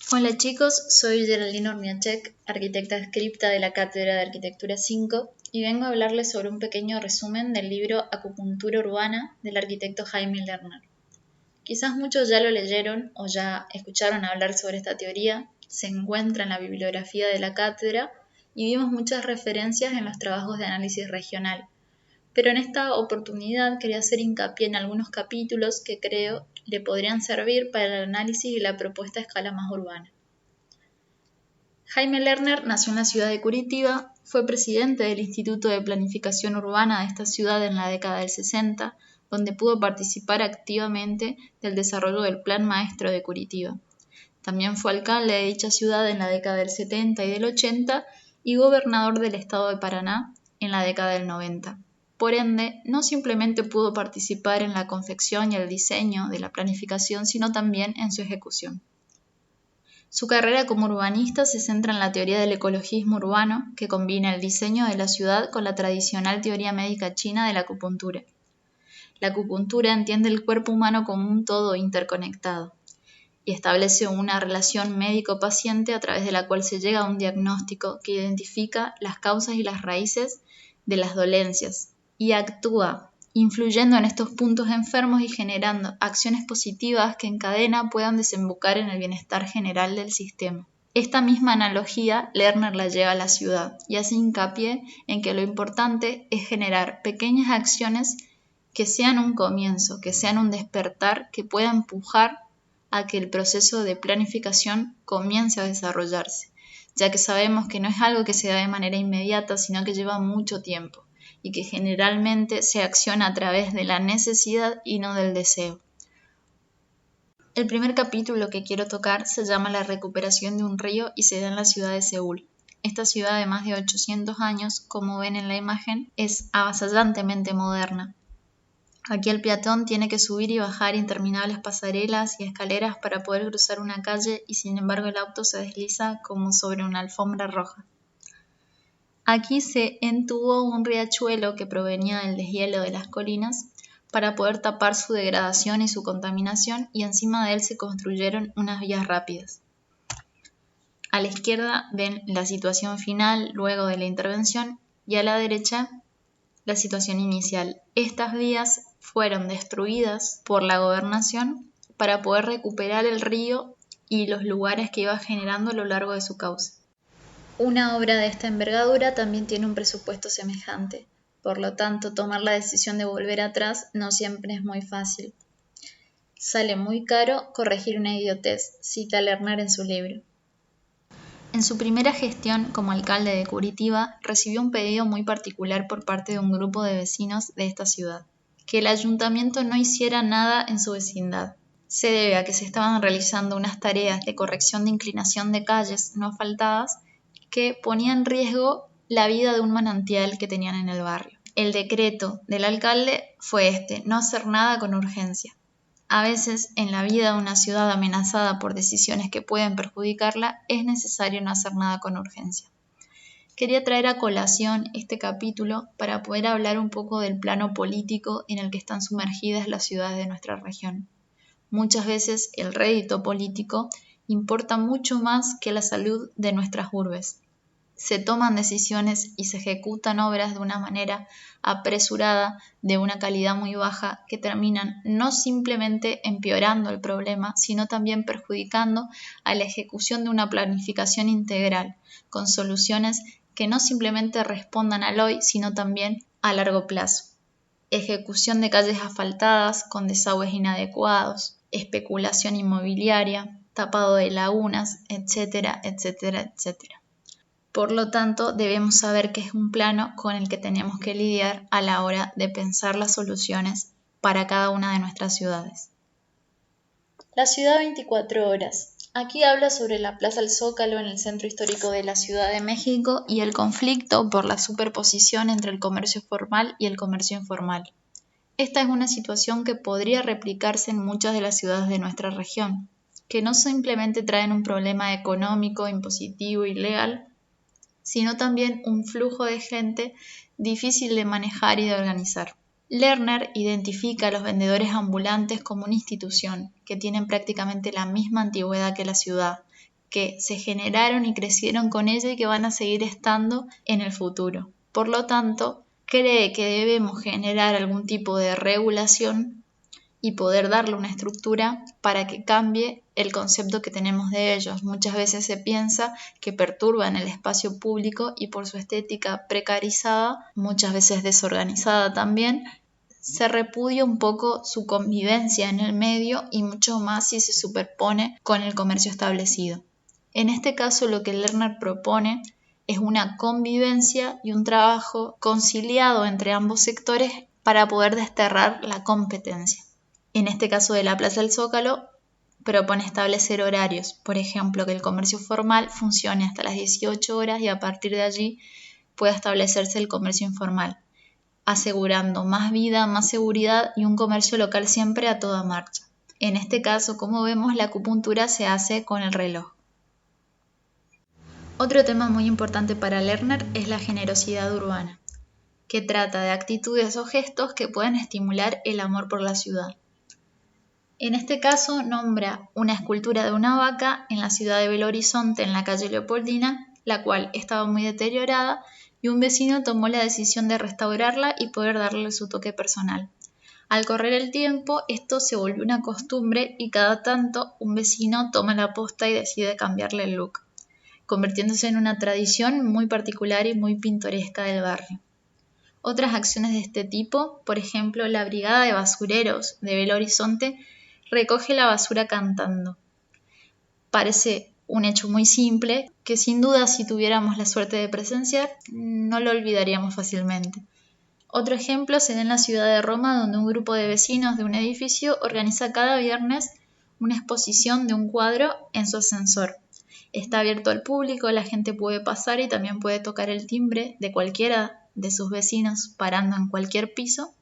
Hola chicos, soy Geraldine Ormiachek, arquitecta adscripta de la Cátedra de Arquitectura 5 y vengo a hablarles sobre un pequeño resumen del libro Acupuntura Urbana del arquitecto Jaime Lerner. Quizás muchos ya lo leyeron o ya escucharon hablar sobre esta teoría, se encuentra en la bibliografía de la cátedra y vimos muchas referencias en los trabajos de análisis regional. Pero en esta oportunidad quería hacer hincapié en algunos capítulos que creo le podrían servir para el análisis y la propuesta a escala más urbana. Jaime Lerner nació en la ciudad de Curitiba, fue presidente del Instituto de Planificación Urbana de esta ciudad en la década del 60, donde pudo participar activamente del desarrollo del Plan Maestro de Curitiba. También fue alcalde de dicha ciudad en la década del 70 y del 80 y gobernador del estado de Paraná en la década del 90. Por ende, no simplemente pudo participar en la confección y el diseño de la planificación, sino también en su ejecución. Su carrera como urbanista se centra en la teoría del ecologismo urbano, que combina el diseño de la ciudad con la tradicional teoría médica china de la acupuntura. La acupuntura entiende el cuerpo humano como un todo interconectado y establece una relación médico-paciente a través de la cual se llega a un diagnóstico que identifica las causas y las raíces de las dolencias y actúa influyendo en estos puntos enfermos y generando acciones positivas que en cadena puedan desembocar en el bienestar general del sistema. Esta misma analogía Lerner la lleva a la ciudad y hace hincapié en que lo importante es generar pequeñas acciones que sean un comienzo, que sean un despertar que pueda empujar a que el proceso de planificación comience a desarrollarse, ya que sabemos que no es algo que se da de manera inmediata, sino que lleva mucho tiempo y que generalmente se acciona a través de la necesidad y no del deseo. El primer capítulo que quiero tocar se llama La recuperación de un río y se da en la ciudad de Seúl. Esta ciudad de más de 800 años, como ven en la imagen, es avasallantemente moderna. Aquí el peatón tiene que subir y bajar interminables pasarelas y escaleras para poder cruzar una calle y sin embargo el auto se desliza como sobre una alfombra roja. Aquí se entubó un riachuelo que provenía del deshielo de las colinas para poder tapar su degradación y su contaminación y encima de él se construyeron unas vías rápidas. A la izquierda ven la situación final luego de la intervención y a la derecha la situación inicial. Estas vías fueron destruidas por la gobernación para poder recuperar el río y los lugares que iba generando a lo largo de su cauce. Una obra de esta envergadura también tiene un presupuesto semejante, por lo tanto tomar la decisión de volver atrás no siempre es muy fácil. Sale muy caro corregir una idiotez, cita Lerner en su libro. En su primera gestión como alcalde de Curitiba, recibió un pedido muy particular por parte de un grupo de vecinos de esta ciudad, que el ayuntamiento no hiciera nada en su vecindad. Se debe a que se estaban realizando unas tareas de corrección de inclinación de calles no asfaltadas que ponía en riesgo la vida de un manantial que tenían en el barrio. El decreto del alcalde fue no hacer nada con urgencia. A veces, en la vida de una ciudad amenazada por decisiones que pueden perjudicarla, es necesario no hacer nada con urgencia. Quería traer a colación este capítulo para poder hablar un poco del plano político en el que están sumergidas las ciudades de nuestra región. Muchas veces el rédito político importa mucho más que la salud de nuestras urbes. Se toman decisiones y se ejecutan obras de una manera apresurada, de una calidad muy baja, que terminan no simplemente empeorando el problema, sino también perjudicando a la ejecución de una planificación integral, con soluciones que no simplemente respondan al hoy, sino también a largo plazo. Ejecución de calles asfaltadas con desagües inadecuados, especulación inmobiliaria, tapado de lagunas, etcétera, etcétera, etcétera. Por lo tanto, debemos saber que es un plano con el que tenemos que lidiar a la hora de pensar las soluciones para cada una de nuestras ciudades. La ciudad 24 horas. Aquí habla sobre la Plaza del Zócalo en el centro histórico de la Ciudad de México y el conflicto por la superposición entre el comercio formal y el comercio informal. Esta es una situación que podría replicarse en muchas de las ciudades de nuestra región, que no simplemente traen un problema económico, impositivo y legal, sino también un flujo de gente difícil de manejar y de organizar. Lerner identifica a los vendedores ambulantes como una institución que tienen prácticamente la misma antigüedad que la ciudad, que se generaron y crecieron con ella y que van a seguir estando en el futuro. Por lo tanto, cree que debemos generar algún tipo de regulación y poder darle una estructura para que cambie el concepto que tenemos de ellos. Muchas veces se piensa que perturban el espacio público y por su estética precarizada, muchas veces desorganizada también, se repudia un poco su convivencia en el medio y mucho más si se superpone con el comercio establecido. En este caso, lo que Lerner propone es una convivencia y un trabajo conciliado entre ambos sectores para poder desterrar la competencia. En este caso de la Plaza del Zócalo, propone establecer horarios, por ejemplo, que el comercio formal funcione hasta las 18 horas y a partir de allí pueda establecerse el comercio informal, asegurando más vida, más seguridad y un comercio local siempre a toda marcha. En este caso, como vemos, la acupuntura se hace con el reloj. Otro tema muy importante para Lerner es la generosidad urbana, que trata de actitudes o gestos que pueden estimular el amor por la ciudad. En este caso nombra una escultura de una vaca en la ciudad de Belo Horizonte, en la calle Leopoldina, la cual estaba muy deteriorada y un vecino tomó la decisión de restaurarla y poder darle su toque personal. Al correr el tiempo, esto se volvió una costumbre y cada tanto un vecino toma la posta y decide cambiarle el look, convirtiéndose en una tradición muy particular y muy pintoresca del barrio. Otras acciones de este tipo, por ejemplo, la Brigada de Basureros de Belo Horizonte, recoge la basura cantando. Parece un hecho muy simple que sin duda si tuviéramos la suerte de presenciar no lo olvidaríamos fácilmente. Otro ejemplo se da en la ciudad de Roma, donde un grupo de vecinos de un edificio organiza cada viernes una exposición de un cuadro en su ascensor. Está abierto al público, la gente puede pasar y también puede tocar el timbre de cualquiera de sus vecinos parando en cualquier piso,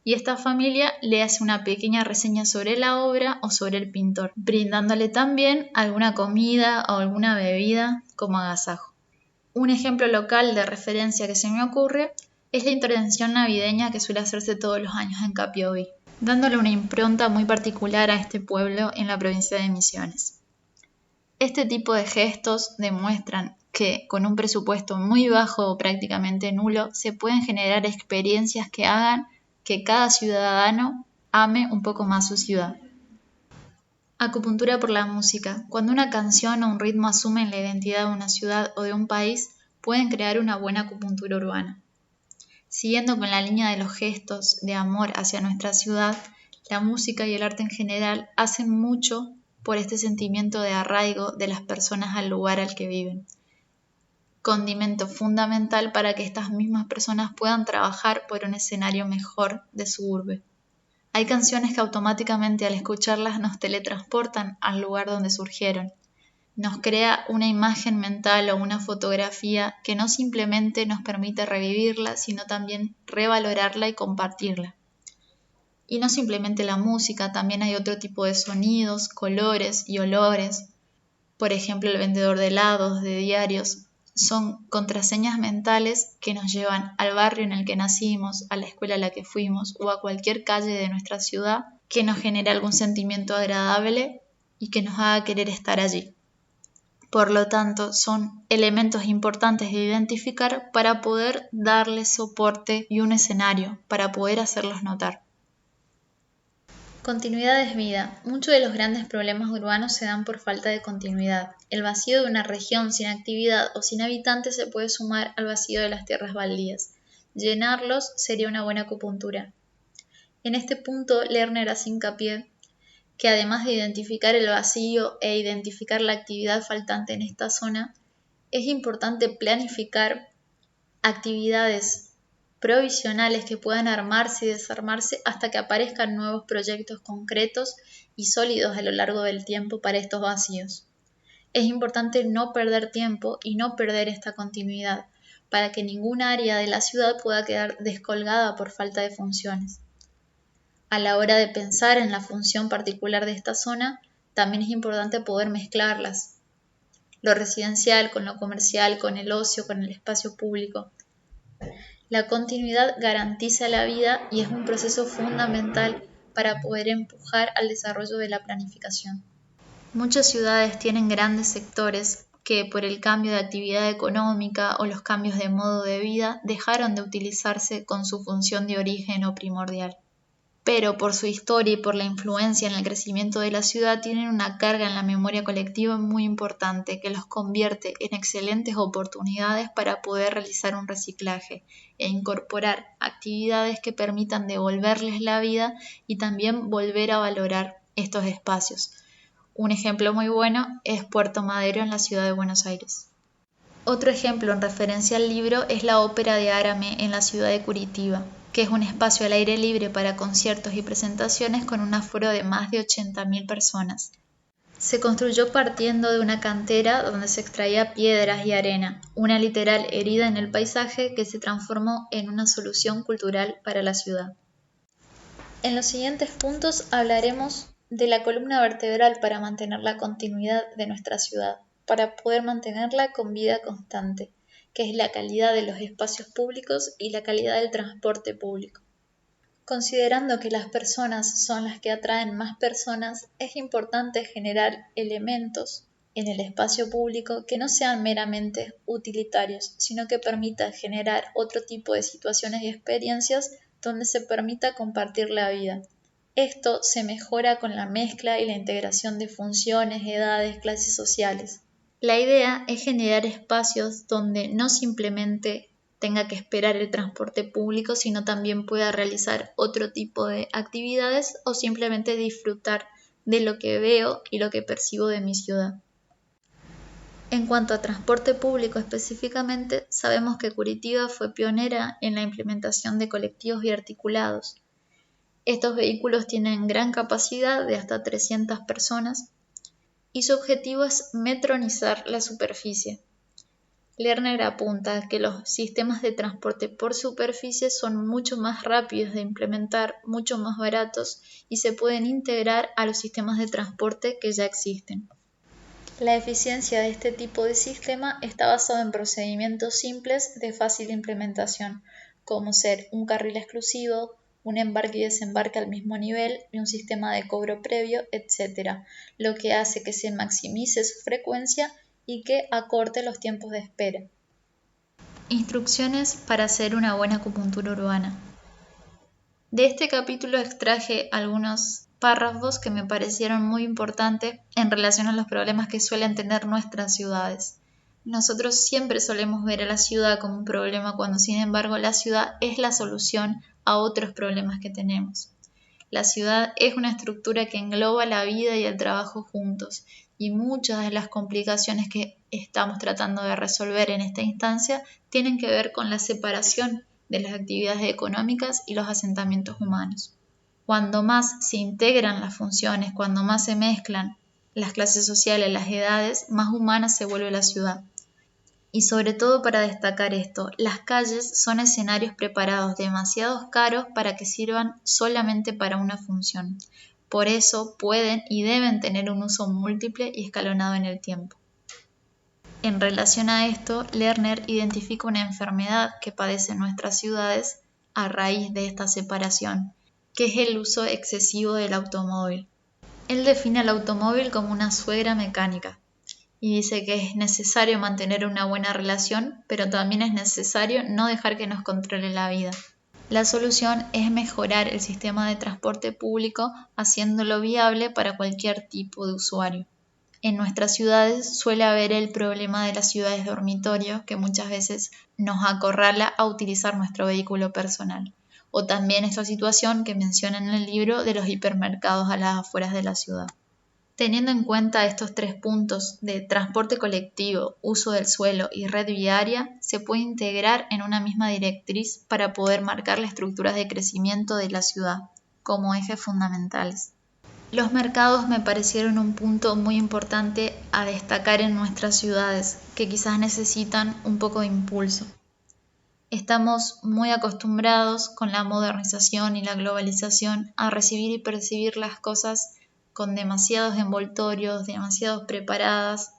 y esta familia le hace una pequeña reseña sobre la obra o sobre el pintor, brindándole también alguna comida o alguna bebida como agasajo. Un ejemplo local de referencia que se me ocurre es la intervención navideña que suele hacerse todos los años en Capiobí, dándole una impronta muy particular a este pueblo en la provincia de Misiones. Este tipo de gestos demuestran que con un presupuesto muy bajo o prácticamente nulo se pueden generar experiencias que hagan que cada ciudadano ame un poco más su ciudad. Acupuntura por la música. Cuando una canción o un ritmo asumen la identidad de una ciudad o de un país, pueden crear una buena acupuntura urbana. Siguiendo con la línea de los gestos de amor hacia nuestra ciudad, la música y el arte en general hacen mucho por este sentimiento de arraigo de las personas al lugar al que viven. Condimento fundamental para que estas mismas personas puedan trabajar por un escenario mejor de su urbe. Hay canciones que automáticamente al escucharlas nos teletransportan al lugar donde surgieron. Nos crea una imagen mental o una fotografía que no simplemente nos permite revivirla, sino también revalorarla y compartirla. Y no simplemente la música, también hay otro tipo de sonidos, colores y olores. Por ejemplo, el vendedor de helados, de diarios, son contraseñas mentales que nos llevan al barrio en el que nacimos, a la escuela a la que fuimos o a cualquier calle de nuestra ciudad que nos genere algún sentimiento agradable y que nos haga querer estar allí. Por lo tanto, son elementos importantes de identificar para poder darles soporte y un escenario, para poder hacerlos notar. Continuidad es vida. Muchos de los grandes problemas urbanos se dan por falta de continuidad. El vacío de una región sin actividad o sin habitantes se puede sumar al vacío de las tierras baldías. Llenarlos sería una buena acupuntura. En este punto, Lerner hace hincapié que además de identificar el vacío e identificar la actividad faltante en esta zona, es importante planificar actividades provisionales que puedan armarse y desarmarse hasta que aparezcan nuevos proyectos concretos y sólidos a lo largo del tiempo para estos vacíos. Es importante no perder tiempo y no perder esta continuidad para que ninguna área de la ciudad pueda quedar descolgada por falta de funciones. A la hora de pensar en la función particular de esta zona, también es importante poder mezclarlas, lo residencial con lo comercial, con el ocio, con el espacio público. La continuidad garantiza la vida y es un proceso fundamental para poder empujar al desarrollo de la planificación. Muchas ciudades tienen grandes sectores que por el cambio de actividad económica o los cambios de modo de vida dejaron de utilizarse con su función de origen o primordial. Pero por su historia y por la influencia en el crecimiento de la ciudad tienen una carga en la memoria colectiva muy importante que los convierte en excelentes oportunidades para poder realizar un reciclaje e incorporar actividades que permitan devolverles la vida y también volver a valorar estos espacios. Un ejemplo muy bueno es Puerto Madero en la ciudad de Buenos Aires. Otro ejemplo en referencia al libro es la Ópera de Árame en la ciudad de Curitiba, que es un espacio al aire libre para conciertos y presentaciones con un aforo de más de 80.000 personas. Se construyó partiendo de una cantera donde se extraía piedras y arena, una literal herida en el paisaje que se transformó en una solución cultural para la ciudad. En los siguientes puntos hablaremos de la columna vertebral para mantener la continuidad de nuestra ciudad, para poder mantenerla con vida constante, que es la calidad de los espacios públicos y la calidad del transporte público. Considerando que las personas son las que atraen más personas, es importante generar elementos en el espacio público que no sean meramente utilitarios, sino que permitan generar otro tipo de situaciones y experiencias donde se permita compartir la vida. Esto se mejora con la mezcla y la integración de funciones, edades, clases sociales. La idea es generar espacios donde no simplemente tenga que esperar el transporte público, sino también pueda realizar otro tipo de actividades o simplemente disfrutar de lo que veo y lo que percibo de mi ciudad. En cuanto a transporte público específicamente, sabemos que Curitiba fue pionera en la implementación de colectivos biarticulados. Estos vehículos tienen gran capacidad de hasta 300 personas y su objetivo es metronizar la superficie. Lerner apunta que los sistemas de transporte por superficie son mucho más rápidos de implementar, mucho más baratos y se pueden integrar a los sistemas de transporte que ya existen. La eficiencia de este tipo de sistema está basado en procedimientos simples de fácil implementación, como ser un carril exclusivo, un embarque y desembarque al mismo nivel y un sistema de cobro previo, etc., lo que hace que se maximice su frecuencia y que acorte los tiempos de espera. Instrucciones para hacer una buena acupuntura urbana. De este capítulo extraje algunos párrafos que me parecieron muy importantes en relación a los problemas que suelen tener nuestras ciudades. Nosotros siempre solemos ver a la ciudad como un problema cuando sin embargo la ciudad es la solución a otros problemas que tenemos. La ciudad es una estructura que engloba la vida y el trabajo juntos y muchas de las complicaciones que estamos tratando de resolver en esta instancia tienen que ver con la separación de las actividades económicas y los asentamientos humanos. Cuando más se integran las funciones, cuando más se mezclan las clases sociales, las edades, más humana se vuelve la ciudad. Y sobre todo para destacar esto, las calles son escenarios preparados demasiado caros para que sirvan solamente para una función. Por eso pueden y deben tener un uso múltiple y escalonado en el tiempo. En relación a esto, Lerner identifica una enfermedad que padecen nuestras ciudades a raíz de esta separación, que es el uso excesivo del automóvil. Él define al automóvil como una suegra mecánica. Y dice que es necesario mantener una buena relación, pero también es necesario no dejar que nos controle la vida. La solución es mejorar el sistema de transporte público haciéndolo viable para cualquier tipo de usuario. En nuestras ciudades suele haber el problema de las ciudades dormitorio que muchas veces nos acorrala a utilizar nuestro vehículo personal. O también esta situación que menciona en el libro de los hipermercados a las afueras de la ciudad. Teniendo en cuenta estos 3 puntos de transporte colectivo, uso del suelo y red viaria, se puede integrar en una misma directriz para poder marcar las estructuras de crecimiento de la ciudad como ejes fundamentales. Los mercados me parecieron un punto muy importante a destacar en nuestras ciudades, que quizás necesitan un poco de impulso. Estamos muy acostumbrados con la modernización y la globalización a recibir y percibir las cosas con demasiados envoltorios, demasiados preparadas,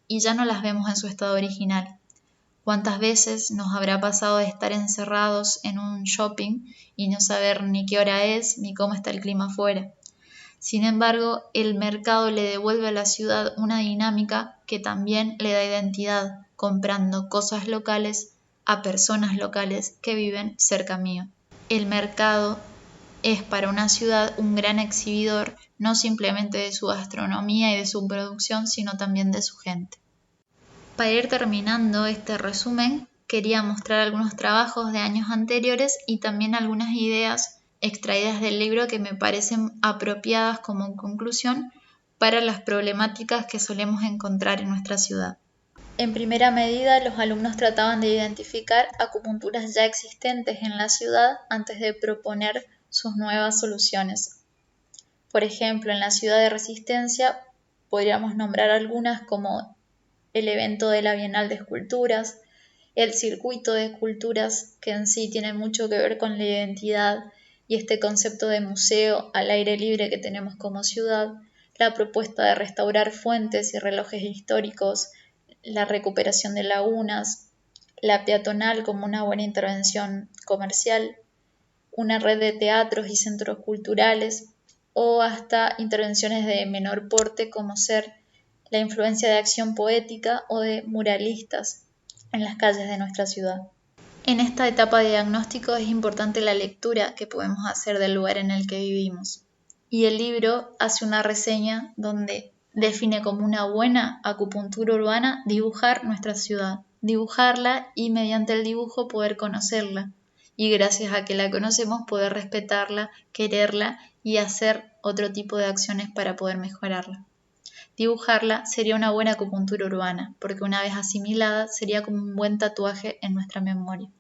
y ya no las vemos en su estado original. ¿Cuántas veces nos habrá pasado de estar encerrados en un shopping y no saber ni qué hora es ni cómo está el clima afuera? Sin embargo, el mercado le devuelve a la ciudad una dinámica que también le da identidad, comprando cosas locales a personas locales que viven cerca mío. El mercado es para una ciudad un gran exhibidor, no simplemente de su gastronomía y de su producción, sino también de su gente. Para ir terminando este resumen, quería mostrar algunos trabajos de años anteriores y también algunas ideas extraídas del libro que me parecen apropiadas como conclusión para las problemáticas que solemos encontrar en nuestra ciudad. En primera medida, los alumnos trataban de identificar acupunturas ya existentes en la ciudad antes de proponer sus nuevas soluciones. Por ejemplo, en la ciudad de Resistencia podríamos nombrar algunas como el evento de la Bienal de Esculturas, el circuito de esculturas que en sí tiene mucho que ver con la identidad y este concepto de museo al aire libre que tenemos como ciudad, la propuesta de restaurar fuentes y relojes históricos, la recuperación de lagunas, la peatonal como una buena intervención comercial, una red de teatros y centros culturales o hasta intervenciones de menor porte como ser la influencia de acción poética o de muralistas en las calles de nuestra ciudad. En esta etapa de diagnóstico es importante la lectura que podemos hacer del lugar en el que vivimos. Y el libro hace una reseña donde define como una buena acupuntura urbana dibujar nuestra ciudad, dibujarla y mediante el dibujo poder conocerla. Y gracias a que la conocemos poder respetarla, quererla y hacer otro tipo de acciones para poder mejorarla. Dibujarla sería una buena acupuntura urbana, porque una vez asimilada sería como un buen tatuaje en nuestra memoria.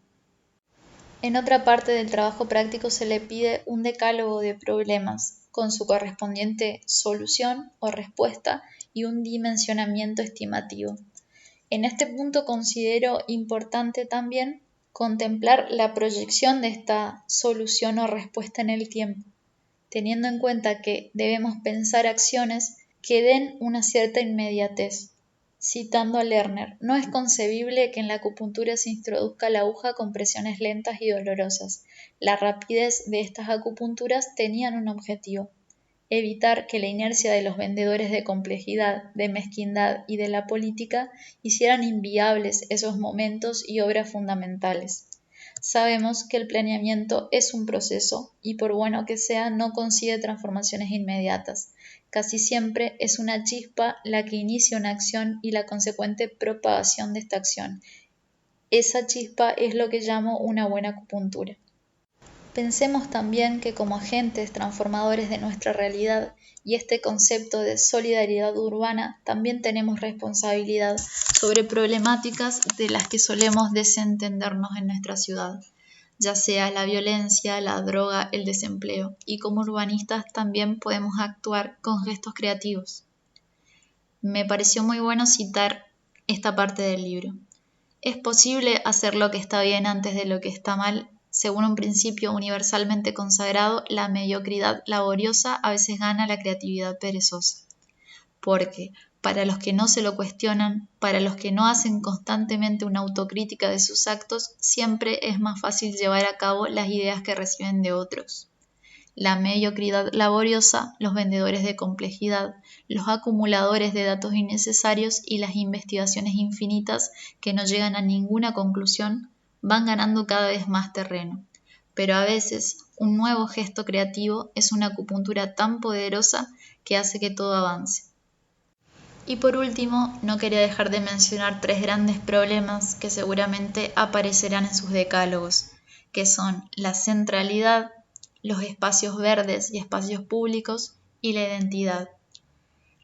En otra parte del trabajo práctico se le pide un decálogo de problemas, con su correspondiente solución o respuesta y un dimensionamiento estimativo. En este punto considero importante también contemplar la proyección de esta solución o respuesta en el tiempo, teniendo en cuenta que debemos pensar acciones que den una cierta inmediatez. Citando a Lerner, no es concebible que en la acupuntura se introduzca la aguja con presiones lentas y dolorosas. La rapidez de estas acupunturas tenían un objetivo: evitar que la inercia de los vendedores de complejidad, de mezquindad y de la política hicieran inviables esos momentos y obras fundamentales. Sabemos que el planeamiento es un proceso y por bueno que sea no consigue transformaciones inmediatas. Casi siempre es una chispa la que inicia una acción y la consecuente propagación de esta acción. Esa chispa es lo que llamo una buena acupuntura. Pensemos también que como agentes transformadores de nuestra realidad y este concepto de solidaridad urbana también tenemos responsabilidad sobre problemáticas de las que solemos desentendernos en nuestra ciudad, ya sea la violencia, la droga, el desempleo, y como urbanistas también podemos actuar con gestos creativos. Me pareció muy bueno citar esta parte del libro. Es posible hacer lo que está bien antes de lo que está mal. Según un principio universalmente consagrado, la mediocridad laboriosa a veces gana la creatividad perezosa. Porque para los que no se lo cuestionan, para los que no hacen constantemente una autocrítica de sus actos, siempre es más fácil llevar a cabo las ideas que reciben de otros. La mediocridad laboriosa, los vendedores de complejidad, los acumuladores de datos innecesarios y las investigaciones infinitas que no llegan a ninguna conclusión, van ganando cada vez más terreno. Pero a veces, un nuevo gesto creativo es una acupuntura tan poderosa que hace que todo avance. Y por último, no quería dejar de mencionar 3 grandes problemas que seguramente aparecerán en sus decálogos, que son la centralidad, los espacios verdes y espacios públicos y la identidad.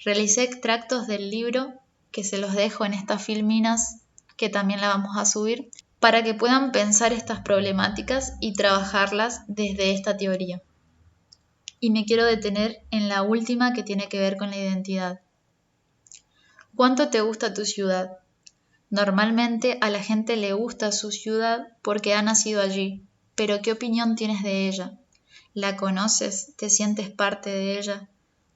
Realicé extractos del libro que se los dejo en estas filminas, que también la vamos a subir, para que puedan pensar estas problemáticas y trabajarlas desde esta teoría. Y me quiero detener en la última, que tiene que ver con la identidad. ¿Cuánto te gusta tu ciudad? Normalmente a la gente le gusta su ciudad porque ha nacido allí, pero ¿qué opinión tienes de ella? ¿La conoces? ¿Te sientes parte de ella?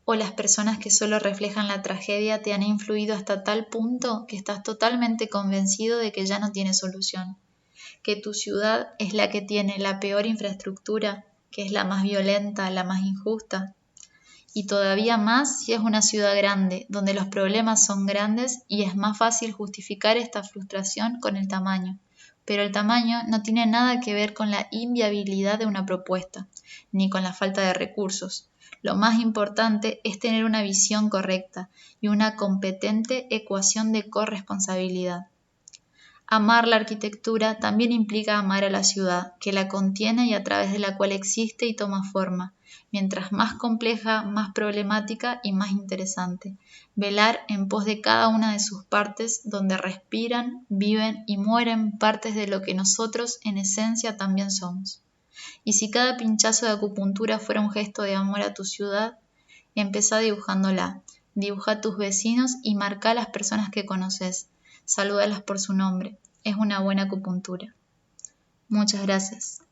¿O las personas que solo reflejan la tragedia te han influido hasta tal punto que estás totalmente convencido de que ya no tiene solución? ¿Que tu ciudad es la que tiene la peor infraestructura, que es la más violenta, la más injusta? y todavía más si es una ciudad grande, donde los problemas son grandes y es más fácil justificar esta frustración con el tamaño. Pero el tamaño no tiene nada que ver con la inviabilidad de una propuesta, ni con la falta de recursos. Lo más importante es tener una visión correcta y una competente ecuación de corresponsabilidad. Amar la arquitectura también implica amar a la ciudad, que la contiene y a través de la cual existe y toma forma, mientras más compleja, más problemática y más interesante. Velar en pos de cada una de sus partes, donde respiran, viven y mueren partes de lo que nosotros en esencia también somos. Y si cada pinchazo de acupuntura fuera un gesto de amor a tu ciudad, empezá dibujándola. Dibuja a tus vecinos y marca a las personas que conoces. Salúdalas por su nombre. Es una buena acupuntura. Muchas gracias.